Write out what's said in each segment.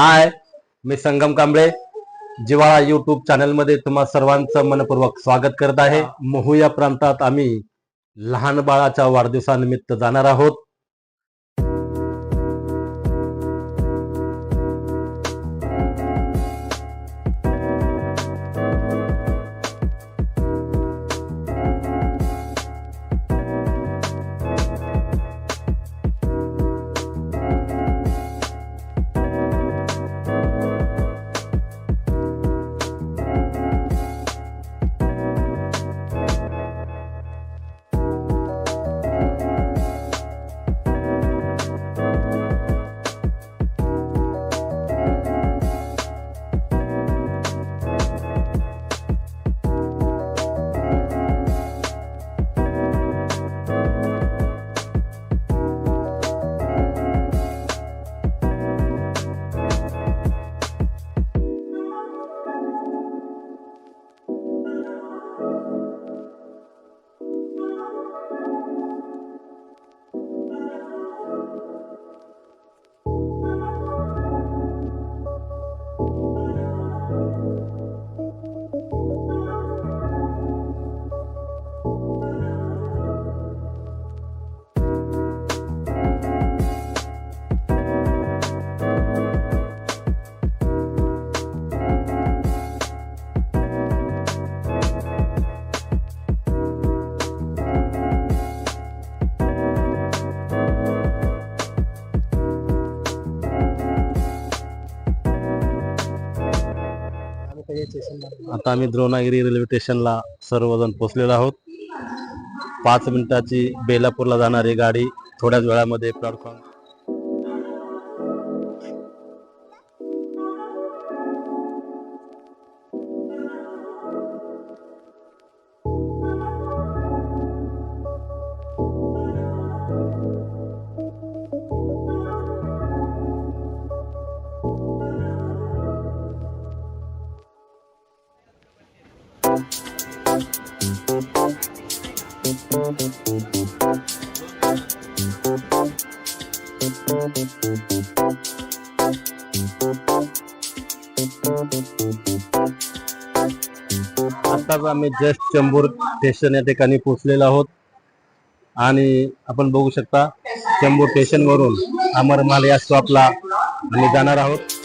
हाय, मी संगम कांबळे जिव्हाळा YouTube channel मध्ये तुम्हा सर्वांचं मनपूर्वक स्वागत करत आहे। महू या प्रांतात आम्ही लहान बाळाच्या वाढदिवसानिमित्त जाणार आहोत। आता आम्ही द्रोणागिरी रेल्वे स्टेशनला सर्वजण पोहोचलेलो आहोत। 5 मिनिटाची बेलापूरला जाणारी गाडी थोड्याच वेळामध्ये प्लॅटफॉर्म। आता आम्ही जस्ट चेंबूर स्टेशन या ठिकाणी पोहोचलेलो आहोत आणि आपण बघू शकता चेंबूर स्टेशन वरून अमरमाल या स्टॉपला आम्ही जाणार आहोत।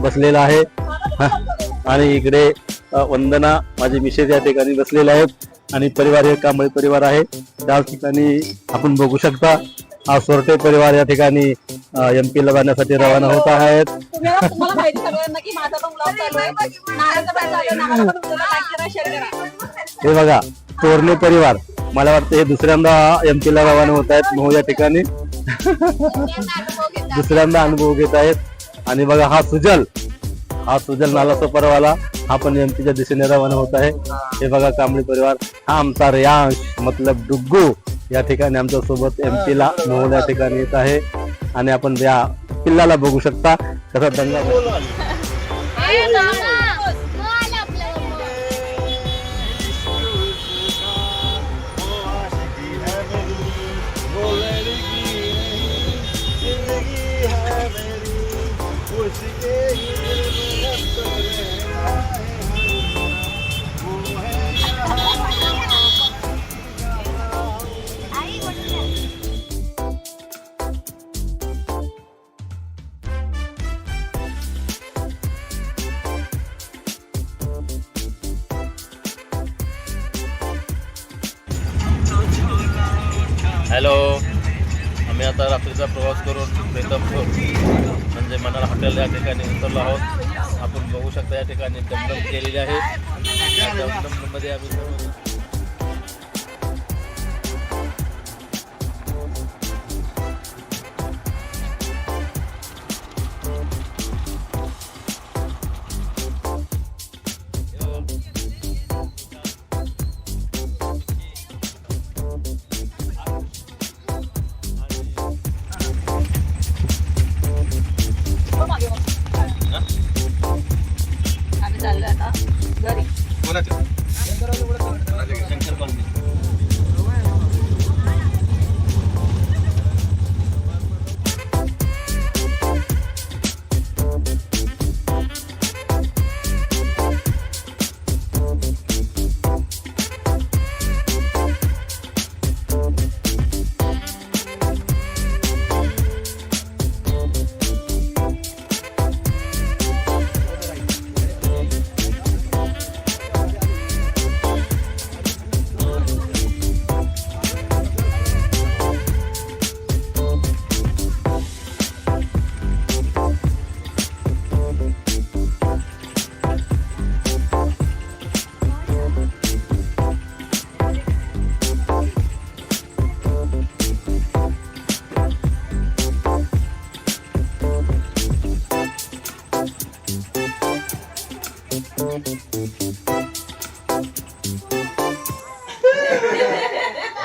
बसलेला आहे आणि इकडे वंदना माझी मिसेस या ठिकाणी बसलेले आहेत आणि परिवार हे कांबळे परिवार आहे। त्या ठिकाणी आपण बघू शकता हा सोरटे परिवार या ठिकाणी MP ला जाण्यासाठी रवाना होत आहेत। हे बघा तोरणे परिवार, मला वाटतं हे दुसऱ्यांदा MP ला रवाना होत आहेत महू या ठिकाणी। दुसऱ्यांदा अनुभव घेत आहेत आणि बघा हा सुजल नालाचा परवाला हा पण एमपीच्या दिशेने रवाना होत आहे। हे बघा कांबळे परिवार, हा आमचा रियांश मतलब डुग्गू या ठिकाणी आमच्या सोबत MP ला महू या ठिकाणी येत आहे आणि आपण या पिल्लाला बघू शकता कसा दंगा हॅलो, आम्ही आता रात्रीचा प्रवास करून प्रीतमपूर म्हणजे मनाल हॉटेल या ठिकाणी उतरलो आहोत. आपण बघू शकता या ठिकाणी डमडम केलेली आहे. या डमडममध्ये आम्ही सर्व आम्ही चाललो आता घरी. शंकर कॉलनी.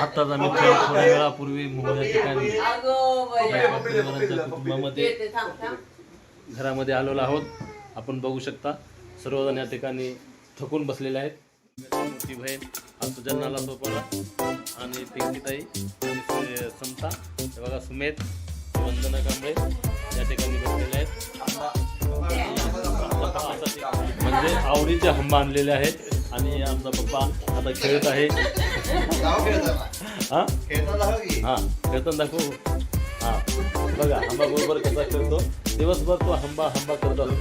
आत्ताच आम्ही थोड्या वेळापूर्वी मोहोळ या ठिकाणी परिवाराच्या कुटुंबामध्ये घरामध्ये आलेलो आहोत. आपण बघू शकता सर्वजण या ठिकाणी थकून बसलेले आहेत. मोठी बहीण हा सुजल नाला सोपारा आणि पिंकीताई आणि समता, हे बघा सुमेध, वंदना कांबळे या ठिकाणी बसलेले आहेत. म्हणजे आवडीचे हंबा आणलेले आहेत आणि आमचा पप्पा आता खेळत आहे. हा खेळताना दाखवू. हा बघा हंबा बरोबर कसा खेळतो. दिवसभर तो हंबा करत असतो.